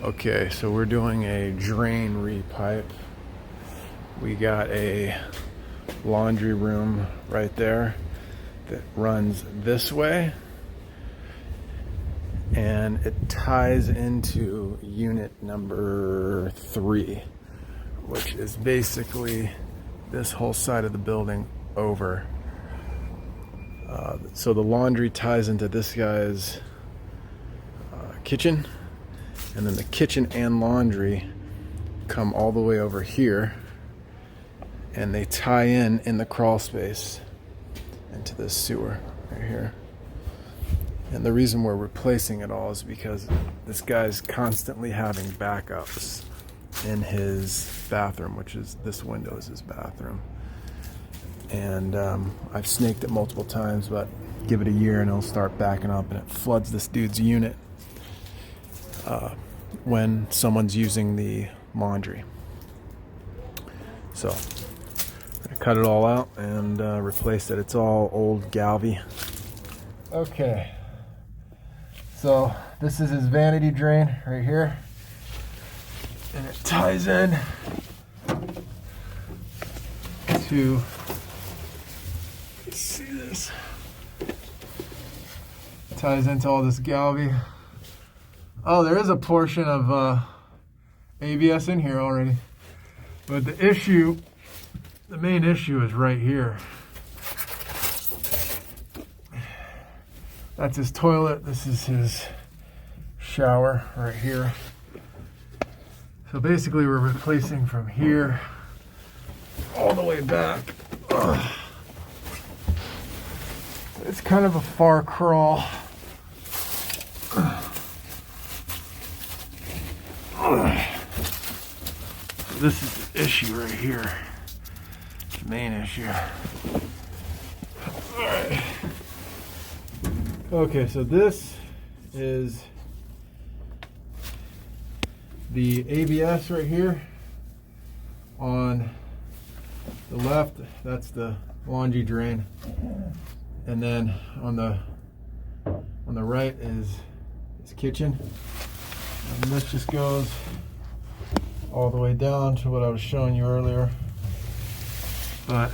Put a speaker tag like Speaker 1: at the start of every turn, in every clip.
Speaker 1: Okay, so we're doing a drain repipe. We got a laundry room right there that runs this way, and it ties into unit number 3, which is basically this whole side of the building over. So the laundry ties into this guy's kitchen, and then the kitchen and laundry come all the way over here, and they tie in the crawl space into this sewer right here. And the reason we're replacing it all is because this guy's constantly having backups in his bathroom, which is this window is his bathroom. And I've snaked it multiple times, but give it a year and it'll start backing up, and it floods this dude's unit when someone's using the laundry. So I'm gonna cut it all out and replace it. It's all old galvy. Okay, so this is his vanity drain right here, and it ties in to, let's see this, ties into all this galvy. Oh, there is a portion of ABS in here already, but the main issue is right here. That's his toilet. This is his shower right here. So basically we're replacing from here all the way back. Ugh. It's kind of a far crawl. This is the issue right here. The main issue. Alright. Okay, so this is the ABS right here. On the left, that's the laundry drain. And then on the right is his kitchen. And this just goes all the way down to what I was showing you earlier. But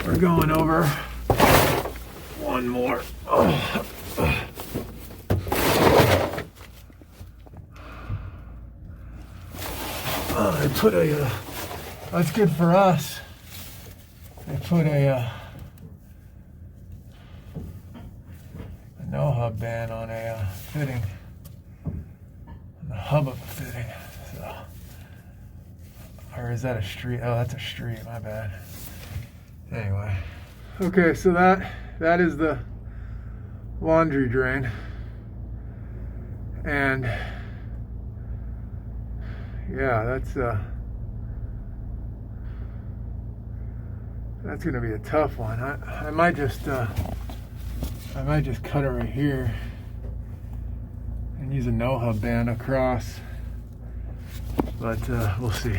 Speaker 1: we're going over one more. I put a, that's good for us. I put a no-hub band on a fitting, on the hub of the fitting. So, or is that a street? Oh, that's a street, my bad. Anyway. Okay, so that is the laundry drain. And yeah, that's gonna be a tough one. I might just cut it right here and use a no-hub band across, but we'll see.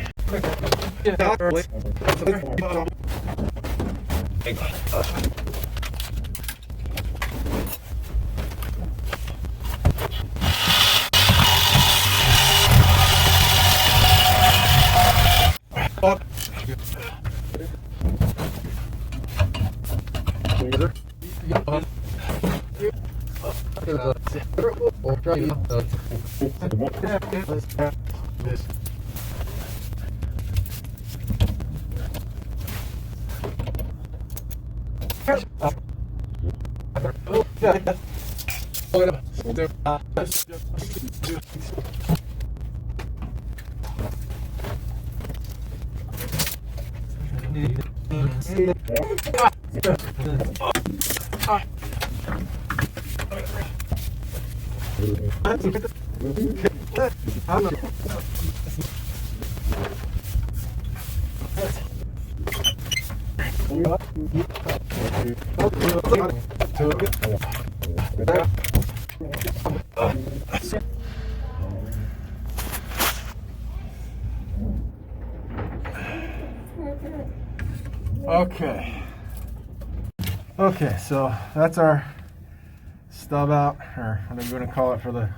Speaker 1: Okay, so that's our stub out, or whatever you want to call it, for the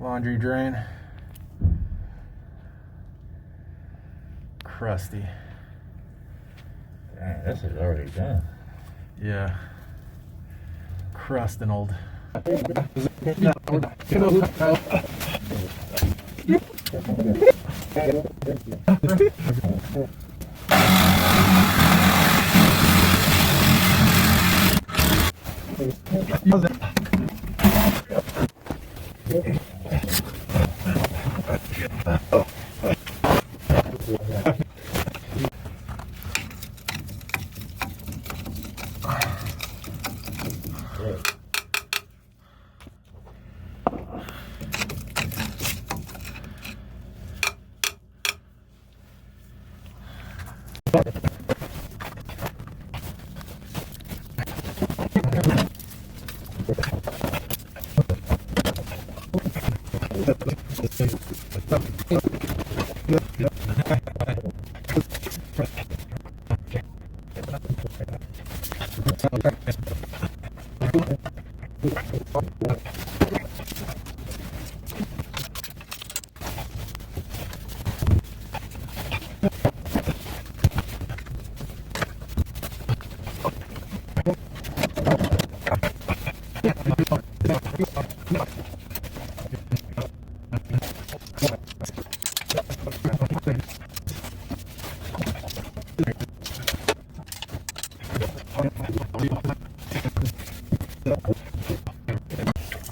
Speaker 1: laundry drain. Crusty.
Speaker 2: Dang, this is already done.
Speaker 1: Yeah. Crust and old.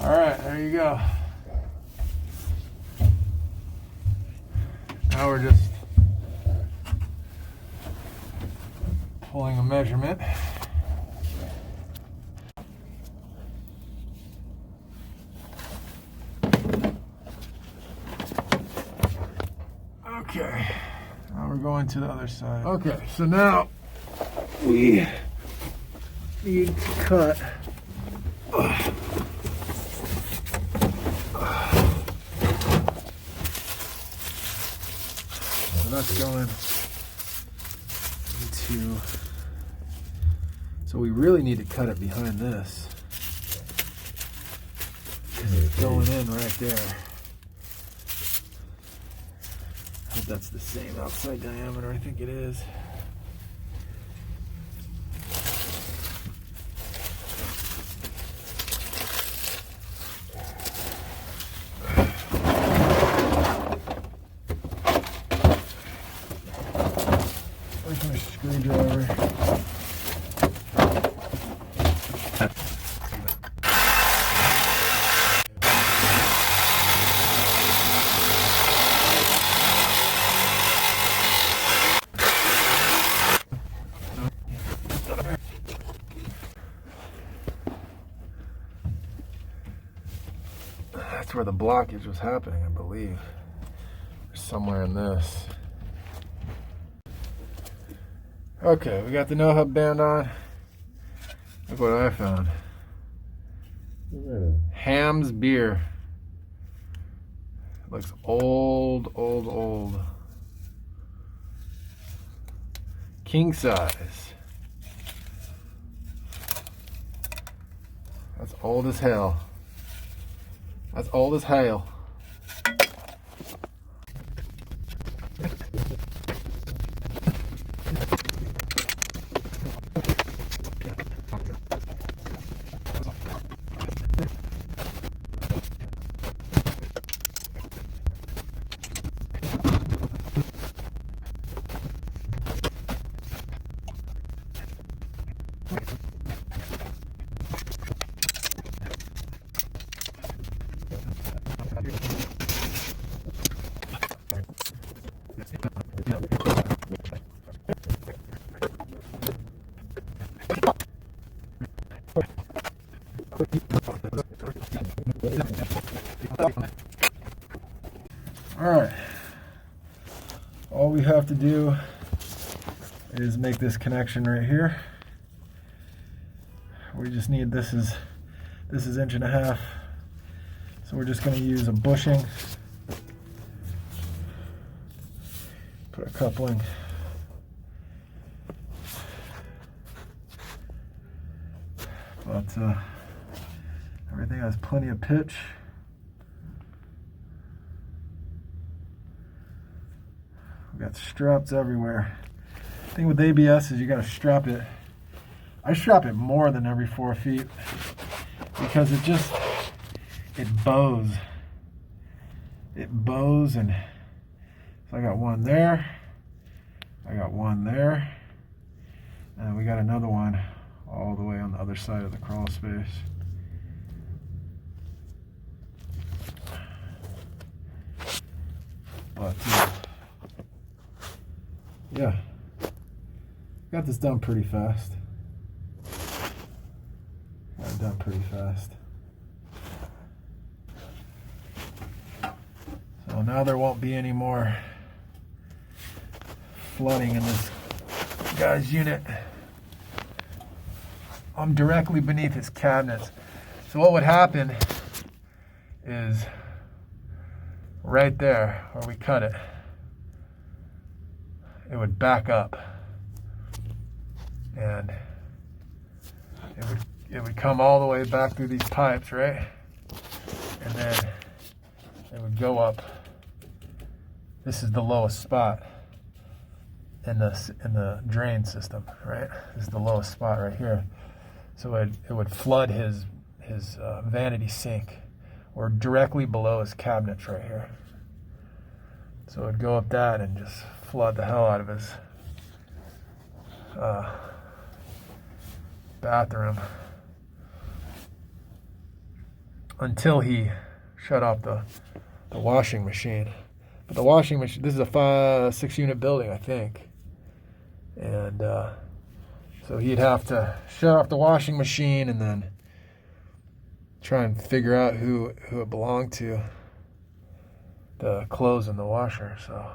Speaker 1: All right, there you go. Now we're just pulling a measurement. Okay, now we're going to the other side. Okay, so now we need to cut. So that's going into, so we really need to cut it behind this because it's going in right there. I hope that's the same outside diameter. I think it is. Where's my screwdriver? That's where the blockage was happening, I believe. Somewhere in this. Okay, we got the no-hub band on. Look what I found. Ham's beer. Looks old, old, old. King size. That's old as hell. That's old as hell. All right, all we have to do is make this connection right here. We just need, this is 1.5 inches, so we're just going to use a bushing, put a coupling, but everything has plenty of pitch. We got straps everywhere. The thing with ABS is you got to strap it. I strap it more than every 4 feet because it bows. It bows, and so I got one there. I got one there. And we got another one all the way on the other side of the crawl space. But yeah, got this done pretty fast. Got it done pretty fast. So now there won't be any more flooding in this guy's unit. I'm directly beneath his cabinets. So what would happen is right there where we cut it, it would back up, and it would come all the way back through these pipes, right? And then it would go up. This is the lowest spot in the drain system, right? This is the lowest spot right here. So it would flood his vanity sink. We're directly below his cabinets right here. So it would go up that and just flood the hell out of his bathroom until he shut off the washing machine. But the washing machine, this is a 6 unit building, I think. And so he'd have to shut off the washing machine and then try and figure out who it belonged to, the clothes in the washer. So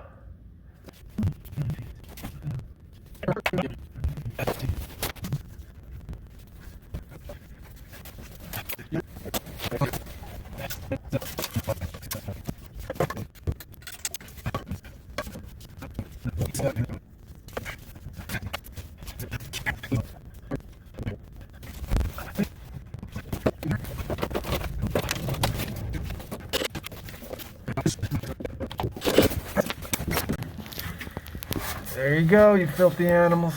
Speaker 1: there you go, you filthy animals.